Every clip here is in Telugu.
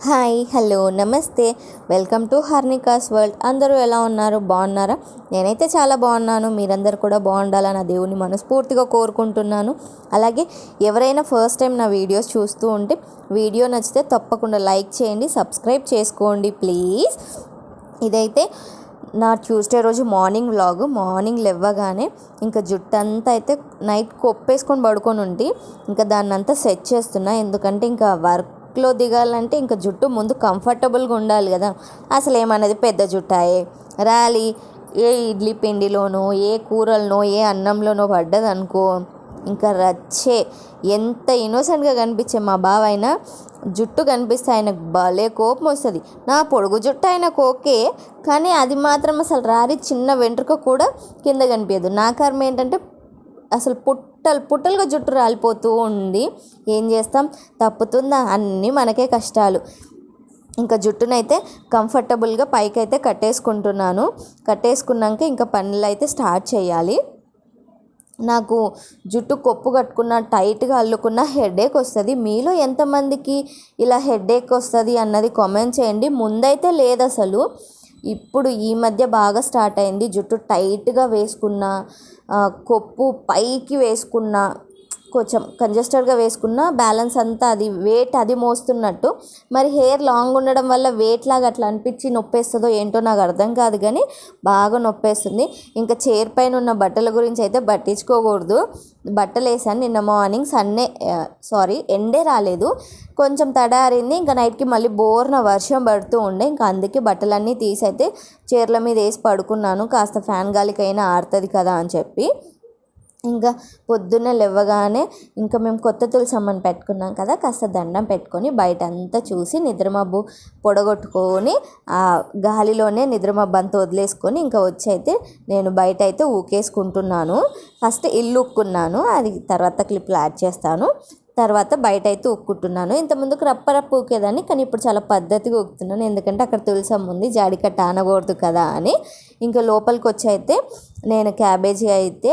హాయ్ హలో నమస్తే వెల్కమ్ టు హర్నికాస్ వరల్డ్. అందరూ ఎలా ఉన్నారు? బాగున్నారా? నేనైతే చాలా బాగున్నాను. మీరందరూ కూడా బాగుండాలని నా దేవుని మనస్ఫూర్తిగా కోరుకుంటున్నాను. అలాగే ఎవరైనా ఫస్ట్ టైం నా వీడియోస్ చూస్తూ ఉంటే వీడియో నచ్చితే తప్పకుండా లైక్ చేయండి, సబ్స్క్రైబ్ చేసుకోండి ప్లీజ్. ఇదైతే నా ట్యూస్డే రోజు మార్నింగ్ వ్లాగ్. మార్నింగ్ లేవగానే ఇంకా జుట్టు అంతా అయితే నైట్ కొప్పేసుకొని పడుకొని ఉండి ఇంకా దాన్ని అంతా సెట్ చేస్తున్నా. ఎందుకంటే ఇంకా వర్క్లో దిగాలంటే ఇంకా జుట్టు ముందు కంఫర్టబుల్గా ఉండాలి కదా. అసలు ఏమన్నది పెద్ద జుట్టాయే రాలి ఏ ఇడ్లీ పిండిలోనో ఏ కూరలనో ఏ అన్నంలోనో పడ్డదనుకో ఇంకా రచ్చే. ఎంత ఇన్నోసెంట్గా కనిపించే మా బావ అయినా జుట్టు కనిపిస్తే ఆయనకు భలే కోపం వస్తుంది. నా పొడుగు జుట్టు ఆయనకు ఓకే, కానీ అది మాత్రం అసలు రారి చిన్న వెంట్రుక కూడా కింద కనిపించదు. నా కర్మ ఏంటంటే అసలు పుట్టలుగా జుట్టు రాలిపోతూ ఉంది. ఏం చేస్తాం, తప్పుతుందా? అన్నీ మనకే కష్టాలు. ఇంకా జుట్టునైతే కంఫర్టబుల్గా పైకైతే కట్టేసుకుంటున్నాను. కట్టేసుకున్నాక ఇంకా పనులు అయితే స్టార్ట్ చేయాలి. నాకు జుట్టు కొప్పు కట్టుకున్న టైట్గా అల్లుకున్న హెడేక్ వస్తుంది. మీలో ఎంతమందికి ఇలా హెడేక్ వస్తుంది అన్నది కామెంట్ చేయండి. ముందైతే లేదు అసలు, ఇప్పుడు ఈ మధ్య బాగా స్టార్ట్ అయింది. జుట్టు టైట్గా వేసుకున్న, కొప్పు పైకి వేసుకున్న, కొంచెం కంజెస్టెడ్గా వేసుకున్న బ్యాలెన్స్ అంతా అది వెయిట్ అది మోస్తున్నట్టు. మరి హెయిర్ లాంగ్ ఉండడం వల్ల వెయిట్ లాగా అట్లా అనిపించి నొప్పేస్తుందో ఏంటో నాకు అర్థం కాదు, కానీ బాగా నొప్పేస్తుంది. ఇంకా చైర్ పైన ఉన్న బట్టల గురించి అయితే పట్టించుకోకూడదు. బట్టలు వేసాను నిన్న మార్నింగ్, ఎండే రాలేదు, కొంచెం తడారింది. ఇంకా నైట్కి మళ్ళీ బోర్న వర్షం పడుతూ ఉండే, ఇంకా అందుకే బట్టలన్నీ తీసి అయితే చైర్ల మీద వేసి పడుకున్నాను. కాస్త ఫ్యాన్ గాలికైనా ఆరుతుంది కదా అని చెప్పి. ఇంకా పొద్దున్నే లేవగానే ఇంకా మేము కొత్త తులసమ్మని పెట్టుకున్నాం కదా, కాస్త దండం పెట్టుకొని బయట అంతా చూసి నిద్రమబ్బు పొడగొట్టుకొని ఆ గాలిలోనే నిద్రమబ్బు అంతా వదిలేసుకొని ఇంకా వచ్చి అయితే నేను బయట అయితే ఊకేసుకుంటున్నాను. ఫస్ట్ ఇల్లు ఊక్కున్నాను, అది తర్వాత క్లిప్లు యాడ్ చేస్తాను. తర్వాత బయట అయితే ఊక్కుంటున్నాను. ఇంతకుముందుకు రప్ప ఊకేదాన్ని, కానీ ఇప్పుడు చాలా పద్ధతిగా ఊకుతున్నాను. ఎందుకంటే అక్కడ తులసమ్మ ఉంది, జాడికట్ట ఆనకూడదు కదా అని. ఇంకా లోపలికి వచ్చి అయితే నేను క్యాబేజీ అయితే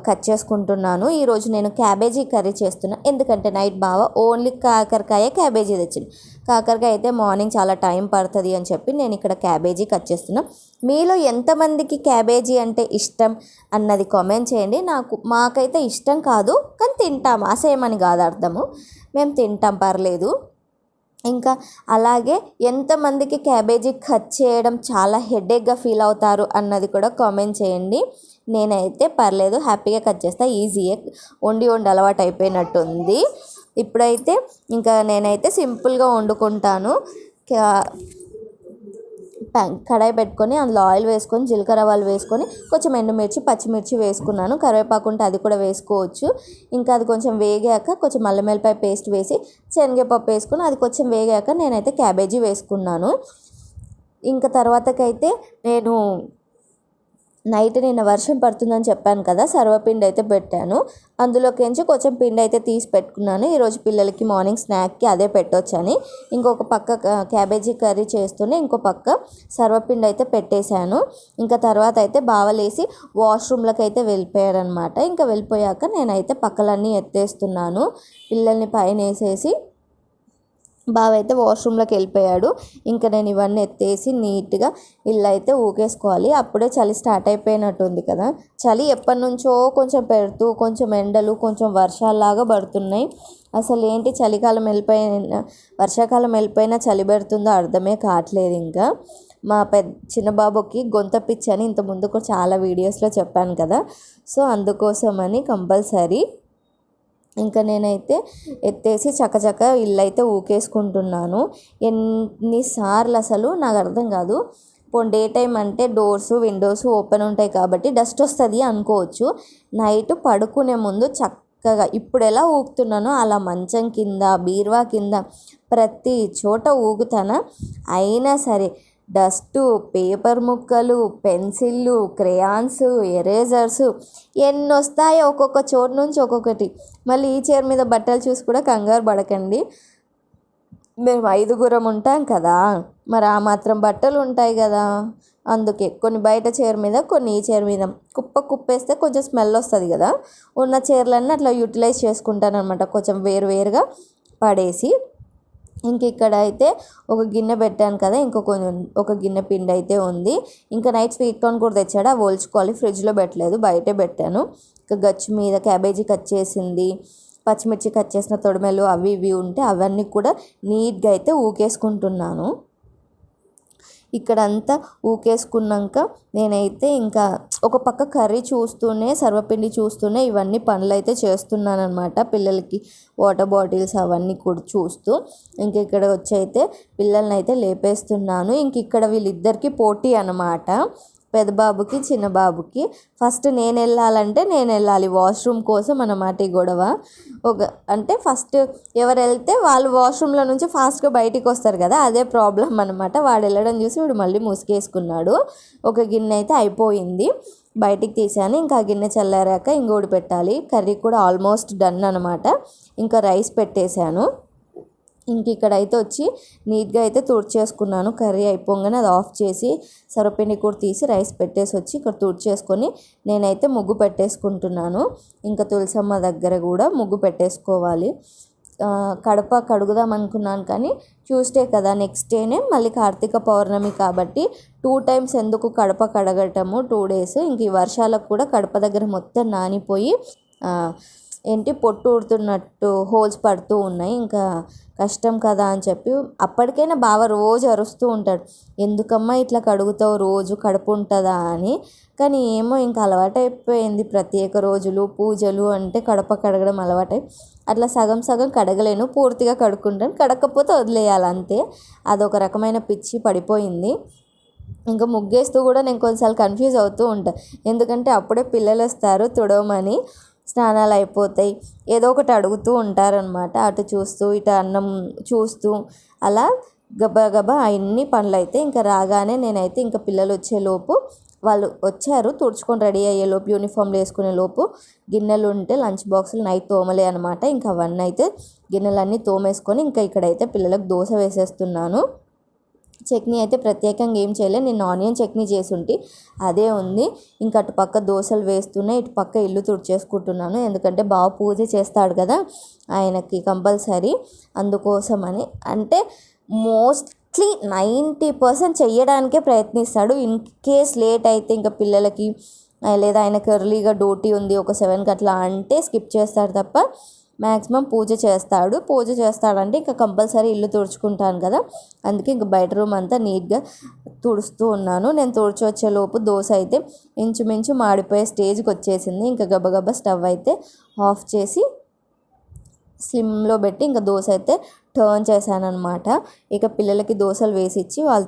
కట్ చేసుకుంటున్నాను. ఈరోజు నేను క్యాబేజీ కర్రీ చేస్తున్నాను. ఎందుకంటే నైట్ బావ ఓన్లీ కాకరకాయ క్యాబేజీ తెచ్చింది. కాకరకాయ అయితే మార్నింగ్ చాలా టైం పడుతుంది అని చెప్పి నేను ఇక్కడ క్యాబేజీ కట్ చేస్తున్నాను. మీలో ఎంతమందికి క్యాబేజీ అంటే ఇష్టం అన్నది కామెంట్ చేయండి. మాకైతే ఇష్టం కాదు, కానీ తింటాము, అసేమని కాదు అర్థము, మేము తింటాం, పర్లేదు. ఇంకా అలాగే ఎంతమందికి క్యాబేజీ కట్ చేయడం చాలా హెడేక్గా ఫీల్ అవుతారు అన్నది కూడా కామెంట్ చేయండి. నేనైతే పర్లేదు, హ్యాపీగా కట్ చేస్తా, ఈజీయే, వండి అలవాటు అయిపోయినట్టుంది. ఇప్పుడైతే ఇంకా నేనైతే సింపుల్గా వండుకుంటాను. కడాయి పెట్టుకొని అందులో ఆయిల్ వేసుకొని జీలకర్ర ఆవాలు వేసుకొని కొంచెం ఎండుమిర్చి పచ్చిమిర్చి వేసుకున్నాను. కరివేపాకు ఉంటే అది కూడా వేసుకోవచ్చు. ఇంకా అది కొంచెం వేగాక కొంచెం అల్లం వెల్లిపాయ పేస్ట్ వేసి శనగపప్పు వేసుకొని అది కొంచెం వేగాక నేనైతే క్యాబేజీ వేసుకున్నాను. ఇంకా తర్వాతకైతే నేను నైట్ నిన్న వర్షం పడుతుందని చెప్పాను కదా, సర్వపిండి అయితే పెట్టాను. అందులోకించి కొంచెం పిండి అయితే తీసి పెట్టుకున్నాను. ఈరోజు పిల్లలకి మార్నింగ్ స్నాక్కి అదే పెట్టొచ్చని. ఇంకొక పక్క క్యాబేజీ కర్రీ చేస్తూనే ఇంకో పక్క సర్వపిండి అయితే పెట్టేశాను. ఇంకా తర్వాత అయితే బావలేసి వాష్రూమ్లోకి అయితే వెళ్ళిపోయారనమాట. ఇంకా వెళ్ళిపోయాక నేనైతే పక్కలన్నీ ఎత్తేస్తున్నాను. పిల్లల్ని పైన వేసేసి బావ అయితే వాష్రూమ్లోకి వెళ్ళిపోయాడు. ఇంకా నేను ఇవన్నీ ఎత్తేసి నీట్గా ఇల్లు అయితే ఊకేసుకోవాలి. అప్పుడే చలి స్టార్ట్ అయిపోయినట్టుంది కదా. చలి ఎప్పటి నుంచో కొంచెం పెడుతూ కొంచెం ఎండలు కొంచెం వర్షాలలాగా పడుతున్నాయి. అసలు ఏంటి చలికాలం వెళ్ళిపోయిన వర్షాకాలం వెళ్ళిపోయినా చలి పెడుతుందో అర్థమే కావట్లేదు. ఇంకా మా చిన్న బాబుకి గొంత పిచ్చి అని ఇంత ముందు కూడా చాలా వీడియోస్లో చెప్పాను కదా, సో అందుకోసమని కంపల్సరీ ఇంకా నేనైతే ఎత్తేసి చకచక ఇల్లు అయితే ఊకేసుకుంటున్నాను. ఎన్నిసార్లు అసలు నాకు అర్థం కాదు. డే టైం అంటే డోర్స్ విండోస్ ఓపెన్ ఉంటాయి కాబట్టి డస్ట్ వస్తుంది అనుకోవచ్చు. నైట్ పడుకునే ముందు చక్కగా ఇప్పుడు ఎలా ఊగుతున్నానో అలా మంచం కింద బీరువా కింద ప్రతి చోట ఊగుతానా. అయినా సరే డస్టు, పేపర్ ముక్కలు, పెన్సిళ్ళు, క్రేయాన్స్, ఎరేజర్స్ ఎన్ని వస్తాయో ఒక్కొక్క చోటు నుంచి ఒక్కొక్కటి. మళ్ళీ ఈ చైర్ మీద బట్టలు చూసి కూడా కంగారు పడకండి, మేము 5గురం ఉంటాం కదా, మరి ఆ మాత్రం బట్టలు ఉంటాయి కదా, అందుకే కొన్ని బయట చైర్ మీద కొన్ని ఈ చైర్ మీద కుప్పేస్తే కొంచెం స్మెల్ వస్తుంది కదా. ఉన్న చైర్లన్నీ అట్లా యూటిలైజ్ చేసుకుంటాను అనమాట, కొంచెం వేరువేరుగా పడేసి. ఇంక ఇక్కడ అయితే ఒక గిన్నె పెట్టాను కదా, ఒక గిన్నె పిండి అయితే ఉంది. ఇంకా నైట్ స్వీట్ కార్న్ కూడా తెచ్చాడు, అవి ఒలుచుకోవాలి. ఫ్రిడ్జ్లో పెట్టలేదు, బయటే పెట్టాను. ఇంకా గచ్చు మీద క్యాబేజీ కట్ చేసింది, పచ్చిమిర్చి కట్ చేసిన తొడిమెలు అవి ఇవి ఉంటే అవన్నీ కూడా నీట్గా అయితే ఊకేసుకుంటున్నాను. ఇక్కడంతా ఊకేసుకున్నాక నేనైతే ఇంకా ఒక పక్క కర్రీ చూస్తూనే సర్వపిండి చూస్తూనే ఇవన్నీ పనులు అయితే చేస్తున్నాను అనమాట. పిల్లలకి వాటర్ బాటిల్స్ అవన్నీ కూడా చూస్తూ ఇంక ఇక్కడ వచ్చి అయితే పిల్లల్ని అయితే లేపేస్తున్నాను. ఇంక ఇక్కడ వీళ్ళిద్దరికీ పోటీ అనమాట, పెద్ద బాబుకి చిన్న బాబుకి. ఫస్ట్ నేను వెళ్ళాలి వాష్రూమ్ కోసం అన్నమాట ఈ గొడవ. అంటే ఫస్ట్ ఎవరు వెళ్తే వాళ్ళు వాష్రూమ్లో నుంచి ఫాస్ట్గా బయటికి వస్తారు కదా, అదే ప్రాబ్లం అనమాట. వాడు వెళ్ళడం చూసి వీడు మళ్ళీ ముసుగేసుకున్నాడు. ఒక గిన్నె అయితే అయిపోయింది, బయటికి తీసాను. ఇంకా ఆ గిన్నె చల్లారాక ఇంకోటి పెట్టాలి. కర్రీ కూడా ఆల్మోస్ట్ డన్ అనమాట. ఇంకా రైస్ పెట్టేశాను. ఇంక ఇక్కడైతే వచ్చి నీట్గా అయితే తుడిచేసుకున్నాను. కర్రీ అయిపోగానే అది ఆఫ్ చేసి సర్వపిండి కూడా తీసి రైస్ పెట్టేసి వచ్చి ఇక్కడ తుడిచేసుకొని నేనైతే ముగ్గు పెట్టేసుకుంటున్నాను. ఇంకా తులసమ్మ దగ్గర కూడా ముగ్గు పెట్టేసుకోవాలి. కడప కడుగుదాం అనుకున్నాను కానీ ట్యూస్డే కదా, నెక్స్ట్ డేనే మళ్ళీ కార్తీక పౌర్ణమి కాబట్టి 2 times ఎందుకు కడప కడగటము 2 days. ఇంక ఈ వర్షాలకు కూడా కడప దగ్గర మొత్తం నానిపోయి పొట్టు ఊడుతున్నట్టు హోల్స్ పడుతూ ఉన్నాయి. ఇంకా కష్టం కదా అని చెప్పి అప్పటికైనా బావ రోజు అరుస్తూ ఉంటాడు, ఎందుకమ్మా ఇట్లా కడుగుతావు, రోజు కడుపు ఉంటుందా అని. కానీ ఏమో ఇంకా అలవాటైపోయింది. ప్రత్యేక రోజులు పూజలు అంటే కడప కడగడం అలవాటై అట్లా సగం సగం కడగలేను, పూర్తిగా కడుక్కుంటాను. కడగకపోతే వదిలేయాలి అంతే. అదొక రకమైన పిచ్చి పడిపోయింది. ఇంకా ముగ్గేస్తూ కూడా నేను కొన్నిసార్లు కన్ఫ్యూజ్ అవుతూ ఉంటాను, ఎందుకంటే అప్పుడే పిల్లలు వస్తారు తుడవమని, స్నానాలు అయిపోతాయి, ఏదో ఒకటి అడుగుతూ ఉంటారనమాట. అటు చూస్తూ ఇటు అన్నం చూస్తూ అలా గబా అన్ని పనులు అయితే ఇంకా రాగానే నేనైతే ఇంకా పిల్లలు వచ్చేలోపు, వాళ్ళు వచ్చారు తుడుచుకొని రెడీ అయ్యేలోపు, యూనిఫామ్లు వేసుకునే లోపు గిన్నెలు ఉంటే లంచ్ బాక్సులు నైట్ తోమలే అనమాట. ఇంకా అవన్నీ అయితే గిన్నెలన్నీ తోమేసుకొని ఇంకా ఇక్కడైతే పిల్లలకు దోశ వేసేస్తున్నాను. చట్నీ అయితే ప్రత్యేకంగా ఏం చేయలేదు, నేను ఆనియన్ చట్నీ చేసుంటే అదే ఉంది. ఇంకా అటు పక్క దోశలు వేస్తూనే ఇటు పక్క ఇల్లు తుడిచేసుకుంటున్నాను. ఎందుకంటే బాగా పూజ చేస్తాడు కదా ఆయనకి కంపల్సరీ, అందుకోసమని. అంటే మోస్ట్లీ 90% చెయ్యడానికే ప్రయత్నిస్తాడు. ఇన్ కేస్ లేట్ అయితే ఇంకా పిల్లలకి లేదా ఆయనకు ఎర్లీగా డ్యూటీ ఉంది ఒక 7కి అట్లా అంటే స్కిప్ చేస్తాడు తప్ప మ్యాక్సిమం పూజ చేస్తాడంటే ఇంకా కంపల్సరీ ఇల్లు తుడుచుకుంటాను కదా, అందుకే ఇంకా బయట రూమ్ అంతా నీట్గా తుడుస్తూ ఉన్నాను. నేను తుడిచి వచ్చేలోపు దోశ అయితే ఇంచుమించు మాడిపోయే స్టేజ్కి వచ్చేసింది. ఇంకా గబగబా స్టవ్ అయితే ఆఫ్ చేసి స్లిమ్లో పెట్టి ఇంకా దోశ అయితే టర్న్ చేశాను అనమాట. ఇక పిల్లలకి దోశలు వేసిచ్చి వాళ్ళు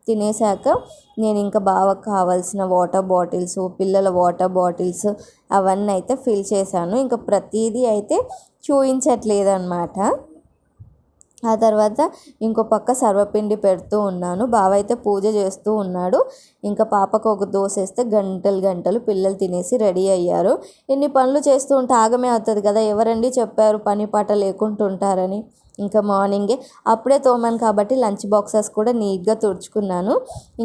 తినేసాక నేను ఇంకా బాగా కావాల్సిన వాటర్ బాటిల్స్, పిల్లల వాటర్ బాటిల్స్ అవన్నీ అయితే ఫిల్ చేశాను. ఇంకా ప్రతిదీ అయితే చూపించట్లేదు అనమాట. ఆ తర్వాత ఇంకో పక్క సర్వపిండి పెడుతూ ఉన్నాను. బావ అయితే పూజ చేస్తూ ఉన్నాడు. ఇంకా పాపకు ఒక దోశ వేస్తే గంటలు పిల్లలు తినేసి రెడీ అయ్యారు. ఎన్ని పనులు చేస్తూ ఉంటే ఆగమే అవుతుంది కదా, ఎవరండి చెప్పారు పని పాట లేకుండా ఉంటారని. ఇంకా మార్నింగే అప్పుడే తోమాను కాబట్టి లంచ్ బాక్సెస్ కూడా నీట్గా తుడుచుకున్నాను.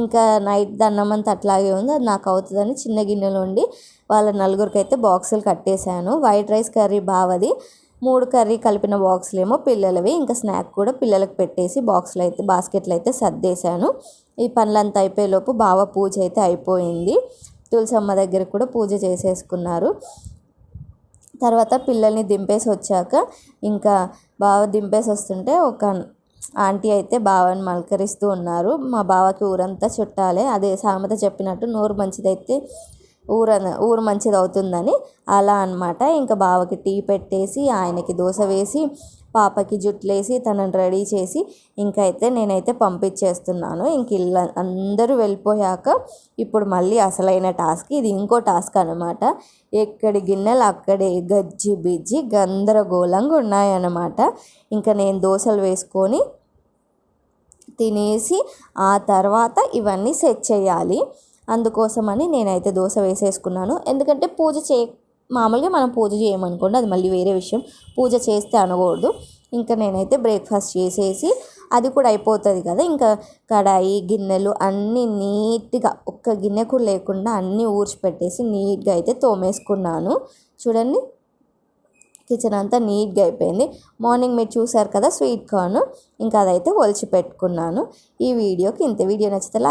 ఇంకా నైట్ అన్నం అట్లాగే ఉంది, అది నాకు అవుతుందని చిన్న గిన్నెలో ఉండి వాళ్ళ నలుగురికి అయితే బాక్సులు కట్టేశాను. వైట్ రైస్ కర్రీ బావది, 3 కర్రీ కలిపిన బాక్సులు ఏమో పిల్లలవి. ఇంకా స్నాక్ కూడా పిల్లలకు పెట్టేసి బాస్కెట్లు అయితే సర్దేశాను. ఈ పనులంతా అయిపోయేలోపు బావ పూజ అయితే అయిపోయింది. తులసమ్మ దగ్గర కూడా పూజ చేసేసుకున్నారు. తర్వాత పిల్లల్ని దింపేసి వచ్చాక ఇంకా బావ దింపేసి వస్తుంటే ఒక ఆంటీ అయితే బావని మలకరిస్తూ ఉన్నారు. మా బావకి ఊరంతా చుట్టాలే, అదే సామెత చెప్పినట్టు నోరు మంచిదైతే ఊరు మంచిది అవుతుందని అలా అనమాట. ఇంకా బావకి టీ పెట్టేసి ఆయనకి దోశ వేసి పాపకి జుట్లేసి తనని రెడీ చేసి ఇంకైతే నేనైతే పంపించేస్తున్నాను. ఇంక ఇల్లు అందరూ వెళ్ళిపోయాక ఇప్పుడు మళ్ళీ అసలైన టాస్క్, ఇది ఇంకో టాస్క్ అనమాట. ఎక్కడి గిన్నెలు అక్కడే గజ్జి బిజ్జి గందరగోళంగా ఉన్నాయన్నమాట. ఇంకా నేను దోశలు వేసుకొని తినేసి ఆ తర్వాత ఇవన్నీ సెట్ చేయాలి. అందుకోసమని నేనైతే దోశ వేసేసుకున్నాను. ఎందుకంటే మామూలుగా మనం పూజ చేయమనుకోండి, అది మళ్ళీ వేరే విషయం, పూజ చేస్తే అనకూడదు. ఇంకా నేనైతే బ్రేక్ఫాస్ట్ చేసేసి అది కూడా అయిపోతుంది కదా, ఇంకా కడాయి గిన్నెలు అన్నీ నీట్గా ఒక్క గిన్నె కూడా లేకుండా అన్నీ ఊడ్చిపెట్టేసి నీట్గా అయితే తోమేసుకున్నాను. చూడండి కిచెన్ అంతా నీట్గా అయిపోయింది. మార్నింగ్ మీరు చూసారు కదా స్వీట్ కార్న్, ఇంకా అదైతే ఒలిచి పెట్టుకున్నాను. ఈ వీడియోకి ఇంత. వీడియో నచ్చితే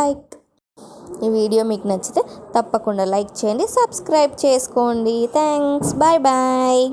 ఈ వీడియో మీకు నచ్చితే తప్పకుండా లైక్ చేయండి, సబ్స్క్రైబ్ చేసుకోండి. Thanks, bye bye.